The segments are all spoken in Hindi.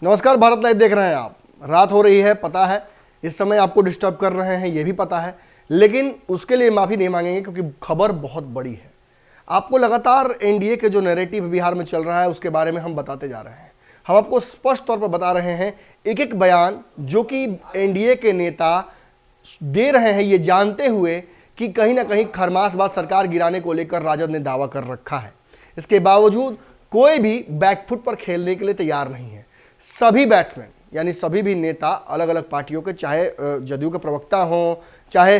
नमस्कार, भारत लाइव देख रहे हैं आप। रात हो रही है, पता है, इस समय आपको डिस्टर्ब कर रहे हैं, ये भी पता है, लेकिन उसके लिए माफ़ी नहीं मांगेंगे क्योंकि खबर बहुत बड़ी है। आपको लगातार एनडीए के जो नैरेटिव बिहार में चल रहा है उसके बारे में हम बताते जा रहे हैं। हम आपको स्पष्ट तौर पर बता रहे हैं एक एक बयान जो कि एनडीए के नेता दे रहे हैं, ये जानते हुए कि कहीं ना कहीं खरमासबाद सरकार गिराने को लेकर राजद ने दावा कर रखा है। इसके बावजूद कोई भी बैकफुट पर खेलने के लिए तैयार नहीं है। सभी बैट्समैन यानी सभी भी नेता अलग अलग पार्टियों के, चाहे जदयू के प्रवक्ता हों, चाहे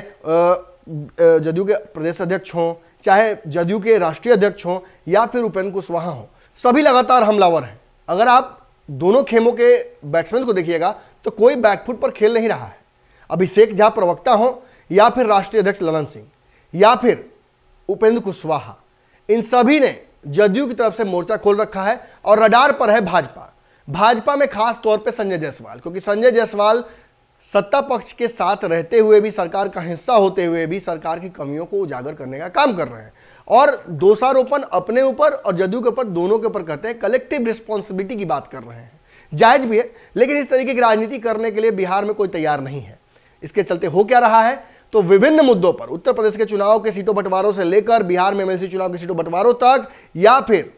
जदयू के प्रदेश अध्यक्ष हों, चाहे जदयू के राष्ट्रीय अध्यक्ष हों या फिर उपेंद्र कुशवाहा हों, सभी लगातार हमलावर हैं। अगर आप दोनों खेमों के बैट्समैन को देखिएगा तो कोई बैकफुट पर खेल नहीं रहा है। अभिषेक झा प्रवक्ता हों या फिर राष्ट्रीय अध्यक्ष ललन सिंह या फिर उपेंद्र कुशवाहा, इन सभी ने जदयू की तरफ से मोर्चा खोल रखा है और रडार पर है भाजपा में खास तौर पे संजय जायसवाल, क्योंकि संजय जायसवाल सत्ता पक्ष के साथ रहते हुए भी, सरकार का हिस्सा होते हुए भी सरकार की कमियों को उजागर करने का काम कर रहे हैं और दोषारोपण अपने ऊपर और जदयू के ऊपर, दोनों के ऊपर करते हैं। कलेक्टिव रिस्पॉन्सिबिलिटी की बात कर रहे हैं, जायज भी है, लेकिन इस तरीके की राजनीति करने के लिए बिहार में कोई तैयार नहीं है। इसके चलते हो क्या रहा है, तो विभिन्न मुद्दों पर, उत्तर प्रदेश के चुनाव के सीटों बंटवारों से लेकर बिहार में एमएलसी चुनाव के सीटों बंटवारों तक, या फिर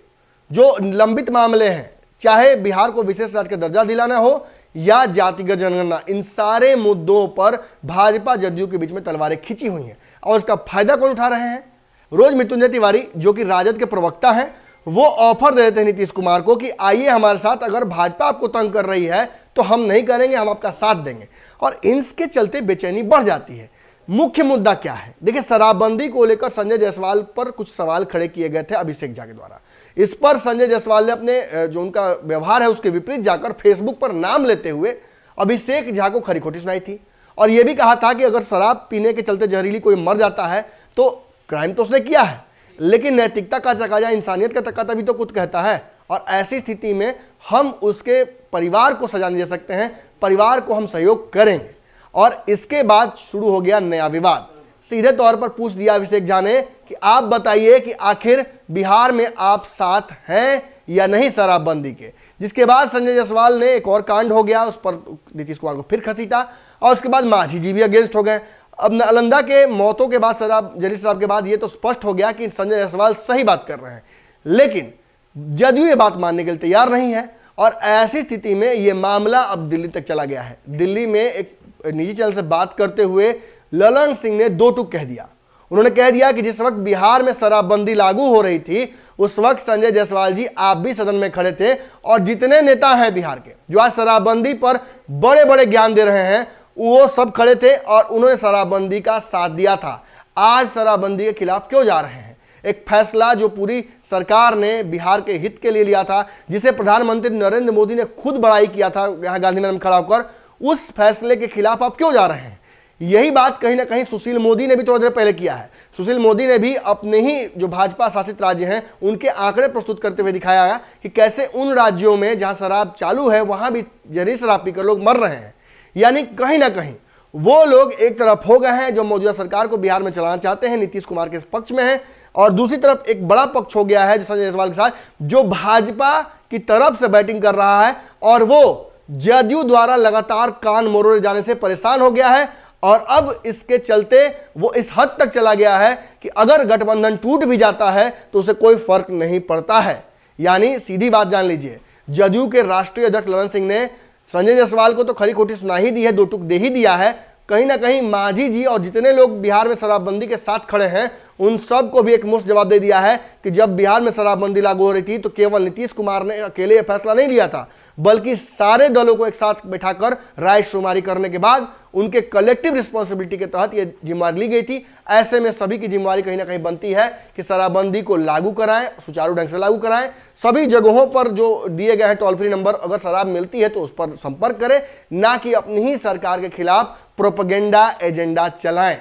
जो लंबित मामले हैं, चाहे बिहार को विशेष राज्य का दर्जा दिलाना हो या जातिगत जनगणना, इन सारे मुद्दों पर भाजपा जदयू के बीच में तलवारें खिंची हुई हैं। और इसका फायदा कौन उठा रहे हैं? रोज मृत्युंजय तिवारी, जो कि राजद के प्रवक्ता हैं, वो ऑफर दे देते हैं नीतीश कुमार को कि आइए हमारे साथ, अगर भाजपा आपको तंग कर रही है तो हम नहीं करेंगे, हम आपका साथ देंगे। और इनके चलते बेचैनी बढ़ जाती है। मुख्य मुद्दा क्या है? देखिए, शराबबंदी को लेकर संजय जायसवाल पर कुछ सवाल खड़े किए गए थे अभिषेक झा के द्वारा। इस पर संजय जायसवाल ने अपने जो उनका व्यवहार है उसके विपरीत जाकर फेसबुक पर नाम लेते हुए अभिषेक झा को खरी खोटी सुनाई थी और यह भी कहा था कि अगर शराब पीने के चलते जहरीली कोई मर जाता है तो क्राइम तो उसने किया है, लेकिन नैतिकता का तकाजा, इंसानियत का तकाजा भी तो कुछ कहता है। और ऐसी स्थिति में हम उसके परिवार को सजा नहीं दे सकते हैं, परिवार को हम सहयोग करेंगे। और इसके बाद शुरू हो गया नया विवाद। सीधे तौर पर पूछ दिया अभिषेक झा ने कि आप बताइए कि आखिर बिहार में आप साथ हैं या नहीं शराबबंदी के। जिसके बाद संजय जायसवाल ने एक और कांड हो गया, उस पर नीतीश कुमार को फिर घसीटा और उसके बाद मांझी जी भी अगेंस्ट हो गए। अब नालंदा के मौतों के बाद, जहरीली शराब के बाद, ये तो स्पष्ट हो गया कि संजय जायसवाल सही बात कर रहे हैं, लेकिन जदयू ये बात मानने के लिए तैयार नहीं है। और ऐसी स्थिति में ये मामला अब दिल्ली तक चला गया है। दिल्ली में एक निजी चैनल से बात करते हुए ललन सिंह ने दो टूक कह दिया। उन्होंने कह दिया कि जिस वक्त बिहार में शराबबंदी लागू हो रही थी उस वक्त संजय जायसवाल जी आप भी सदन में खड़े थे और जितने नेता हैं बिहार के जो आज शराबबंदी पर बड़े बड़े ज्ञान दे रहे हैं वो सब खड़े थे और उन्होंने शराबबंदी का साथ दिया था। आज शराबबंदी के खिलाफ क्यों जा रहे हैं? एक फैसला जो पूरी सरकार ने बिहार के हित के लिए लिया था, जिसे प्रधानमंत्री नरेंद्र मोदी ने खुद बड़ाई किया था यहाँ गांधी मैदान में खड़ा होकर, उस फैसले के खिलाफ आप क्यों जा रहे हैं? यही बात कहीं ना कहीं सुशील मोदी ने भी थोड़ी देर पहले किया है। सुशील मोदी ने भी अपने ही जो भाजपा शासित राज्य हैं उनके आंकड़े प्रस्तुत करते हुए दिखाया है कि कैसे उन राज्यों में जहां शराब चालू है वहां भी जहरीली शराब पीकर लोग मर रहे हैं। यानी कहीं ना कहीं वो लोग एक तरफ हो गए हैं जो मौजूदा सरकार को बिहार में चलाना चाहते हैं, नीतीश कुमार के पक्ष में है, और दूसरी तरफ एक बड़ा पक्ष हो गया है जो संजय जायसवाल के साथ, जो भाजपा की तरफ से बैटिंग कर रहा है और वो जदयू द्वारा लगातार कान मरोड़े जाने से परेशान हो गया है। और अब इसके चलते वो इस हद तक चला गया है कि अगर गठबंधन टूट भी जाता है तो उसे कोई फर्क नहीं पड़ता है। यानी सीधी बात जान लीजिए, जदयू के राष्ट्रीय अध्यक्ष ललन सिंह ने संजय जायसवाल को तो खरी खोटी सुना ही दी है, दो टूक दे ही दिया है। कहीं ना कहीं मांझी जी और जितने लोग बिहार में शराबबंदी के साथ खड़े हैं उन सब को भी एक मुश्त जवाब दे दिया है कि जब बिहार में शराबबंदी लागू हो रही थी तो केवल नीतीश कुमार ने अकेले यह फैसला नहीं लिया था, बल्कि सारे दलों को एक साथ बैठाकर राय शुमारी करने के बाद उनके कलेक्टिव रिस्पॉन्सिबिलिटी के तहत यह जिम्मेवारी ली गई थी। ऐसे में सभी की जिम्मेवारी कहीं ना कहीं बनती है कि शराबबंदी को लागू कराएं, सुचारू ढंग से लागू कराएं। सभी जगहों पर जो दिए गए हैं टोल फ्री नंबर, अगर शराब मिलती है तो उस पर संपर्क करें, ना कि अपनी ही सरकार के खिलाफ प्रोपेगेंडा एजेंडा चलाएं।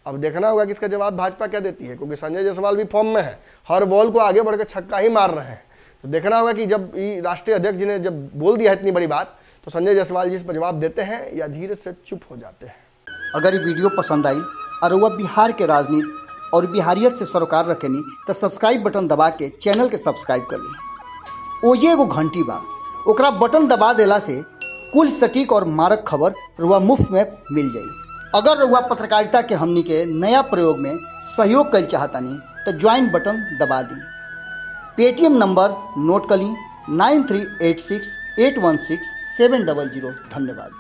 अब देखना होगा कि इसका जवाब भाजपा क्या देती है, क्योंकि संजय जायसवाल भी फॉर्म में है, हर बॉल को आगे बढ़कर छक्का ही मार रहे हैं। तो देखना होगा कि जब राष्ट्रीय अध्यक्ष जी ने जब बोल दिया है इतनी बड़ी बात, तो संजय जायसवाल जी इस पर जवाब देते हैं या धीरे से चुप हो जाते हैं। अगर ये वीडियो पसंद आई और वह बिहार के राजनीति और बिहारियत से सरोकार रखेनी तो सब्सक्राइब बटन दबा के चैनल के सब्सक्राइब कर ली। ओजे एगो घंटी बा, ओकरा बटन दबा देला से कुल सटीक और मारक खबर रुआ मुफ्त में मिल जाई। अगर रुआ पत्रकारिता के हमनी के नया प्रयोग में सहयोग कर चाहतानी तो ज्वाइन बटन दबा दी। पेटीएम नंबर नोट कर ली 9386816700। धन्यवाद।